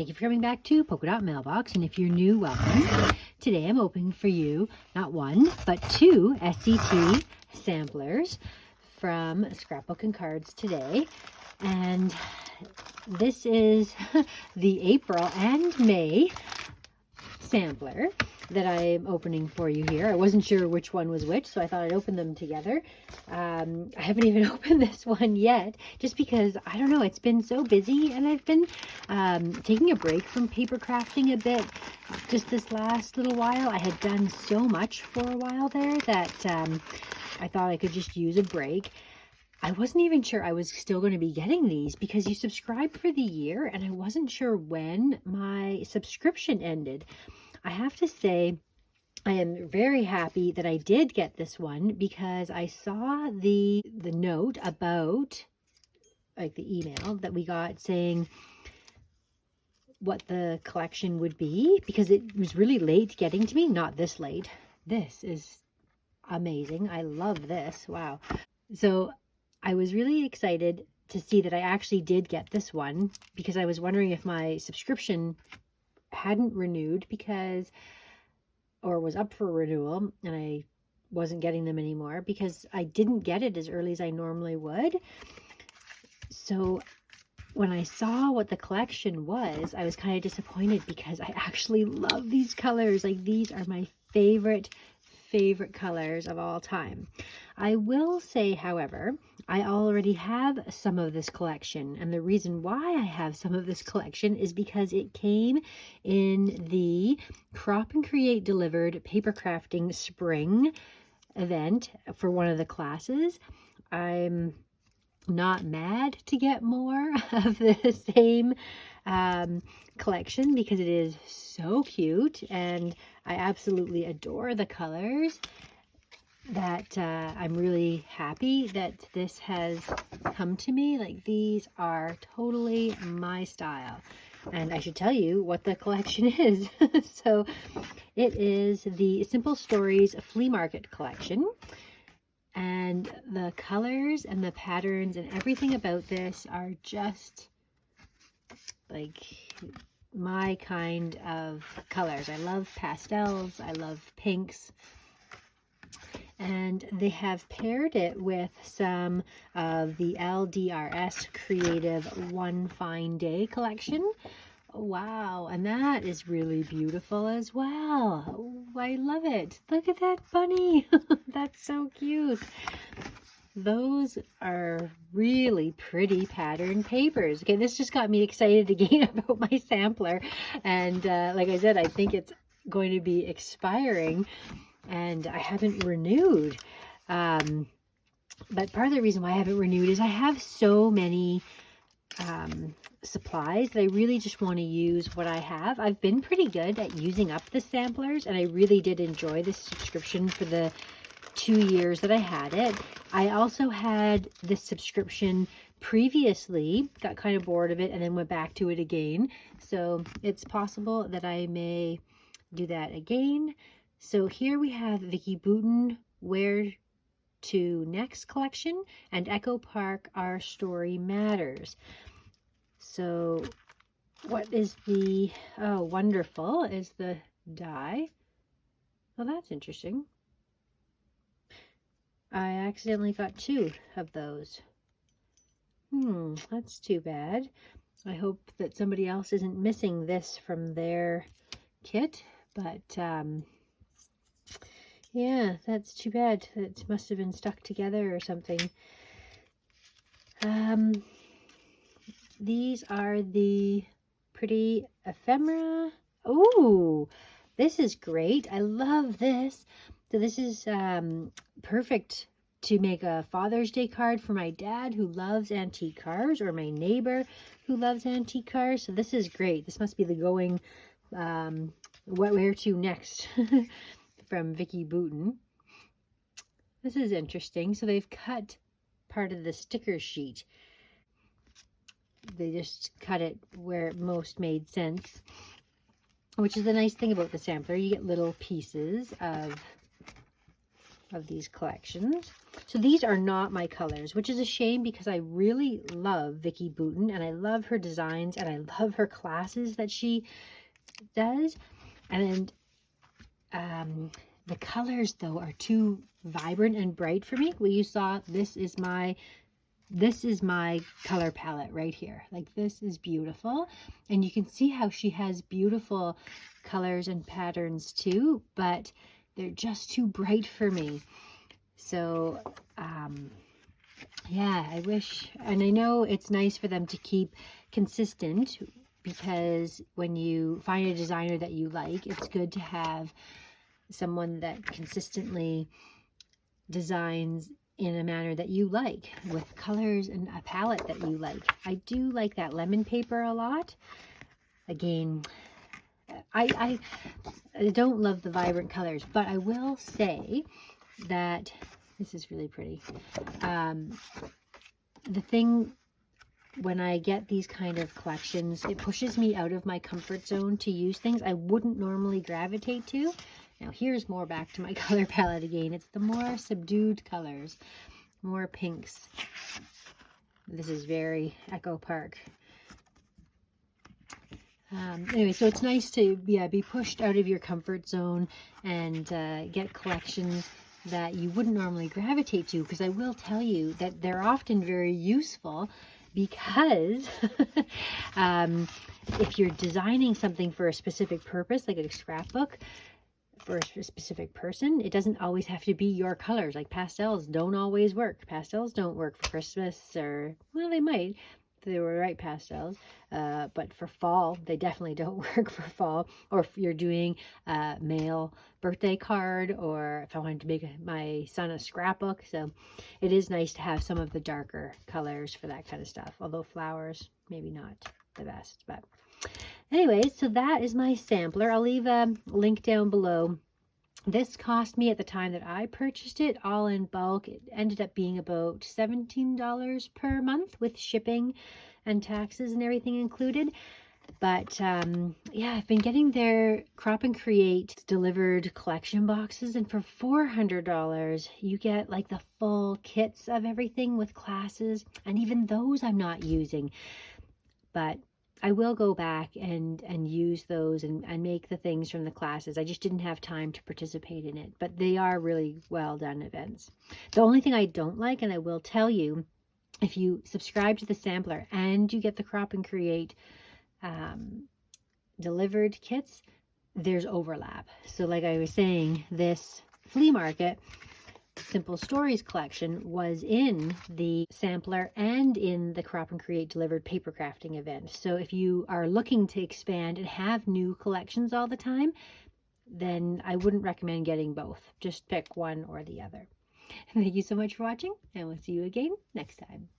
Thank you for coming back to Polka Dot Mailbox, and if you're new, welcome. Today I'm opening for you not one, but two SCT samplers from Scrapbook and Cards today. And this is the April and May sampler that I'm opening for you here. I wasn't sure which one was which, so I thought I'd open them together. I haven't even opened this one yet, just because, I don't know, it's been so busy, and I've been taking a break from paper crafting a bit just this last little while. I had done so much for a while there that I thought I could just use a break. I wasn't even sure I was still going to be getting these because you subscribe for the year, and I wasn't sure when my subscription ended. I have to say, I am very happy that I did get this one because I saw the note about, like the email that we got saying what the collection would be, because it was really late getting to me. Not this late. This is amazing. I love this. Wow. So I was really excited to see that I actually did get this one, because I was wondering if my subscription hadn't renewed or was up for renewal, and I wasn't getting them anymore because I didn't get it as early as I normally would. So when I saw what the collection was, I was kind of disappointed because I actually love these colors. Like, these are my favorite colors of all time. I will say, however, I already have some of this collection, and the reason why I have some of this collection is because it came in the Crop and Create delivered paper crafting spring event for one of the classes. I'm not mad to get more of the same collection because it is so cute, and I absolutely adore the colors. That I'm really happy that this has come to me. Like, these are totally my style. And I should tell you what the collection is. So it is the Simple Stories Flea Market collection. And the colors and the patterns and everything about this are just like my kind of colors. I love pastels. I love pinks. And they have paired it with some of the LDRS Creative One Fine Day collection. Wow, and that is really beautiful as well. Oh, I love it. Look at that bunny. That's so cute. Those are really pretty pattern papers. Okay, this just got me excited again about my sampler. And like I said, I think it's going to be expiring, and I haven't renewed. But part of the reason why I haven't renewed is I have so many supplies that I really just want to use what I have. I've been pretty good at using up the samplers, and I really did enjoy this subscription for the 2 years that I had it. I also had this subscription previously, got kind of bored of it, and then went back to it again. So it's possible that I may do that again. So here we have Vicki Boutin Where to Next collection and Echo Park Our Story Matters. So what is the, oh, wonderful, is the die. Well, that's interesting. I accidentally got 2 of those. That's too bad. I hope that somebody else isn't missing this from their kit, but yeah, that's too bad. It must have been stuck together or something. These are the pretty ephemera. Oh, this is great. I love this. So this is perfect to make a Father's Day card for my dad who loves antique cars, or my neighbor who loves antique cars. So this is great. This must be the going Where to Next from Vicki Boutin. This is interesting. So they've cut part of the sticker sheet. They just cut it where it most made sense, which is the nice thing about the sampler. You get little pieces of of these collections. So these are not my colors, which is a shame because I really love Vicki Boutin and I love her designs and I love her classes that she does. And the colors though are too vibrant and bright for me. Well, you saw this is my color palette right here. Like, this is beautiful, and you can see how she has beautiful colors and patterns too, but they're just too bright for me. So yeah, I wish, and I know it's nice for them to keep consistent, because when you find a designer that you like, it's good to have someone that consistently designs in a manner that you like, with colors and a palette that you like. I do like that lemon paper a lot. Again, I don't love the vibrant colors, but I will say that this is really pretty. The thing, when I get these kind of collections, it pushes me out of my comfort zone to use things I wouldn't normally gravitate to. Now here's more back to my color palette again. It's the more subdued colors, more pinks. This is very Echo Park. Anyway, so it's nice to be pushed out of your comfort zone and get collections that you wouldn't normally gravitate to, because I will tell you that they're often very useful, because if you're designing something for a specific purpose, like a scrapbook for a specific person, it doesn't always have to be your colors. Like pastels don't always work. Pastels don't work for Christmas, or, well, they might if they were the right pastels, but for fall, they definitely don't work for fall. Or if you're doing a male birthday card, or if I wanted to make my son a scrapbook. So it is nice to have some of the darker colors for that kind of stuff, although flowers, maybe not the best. But anyway, so that is my sampler. I'll leave a link down below. This cost me, at the time that I purchased it, all in bulk, it ended up being about $17 per month with shipping and taxes and everything included. But yeah, I've been getting their Crop and Create delivered collection boxes, and for $400 you get like the full kits of everything with classes, and even those I'm not using. But I will go back and use those and make the things from the classes. I just didn't have time to participate in it, but they are really well done events. The only thing I don't like, and I will tell you, if you subscribe to the sampler and you get the Crop and Create delivered kits, there's overlap. So like I was saying, this flea market Simple Stories collection was in the sampler and in the Crop and Create delivered paper crafting event. So if you are looking to expand and have new collections all the time, then I wouldn't recommend getting both. Just pick one or the other. Thank you so much for watching, and we'll see you again next time.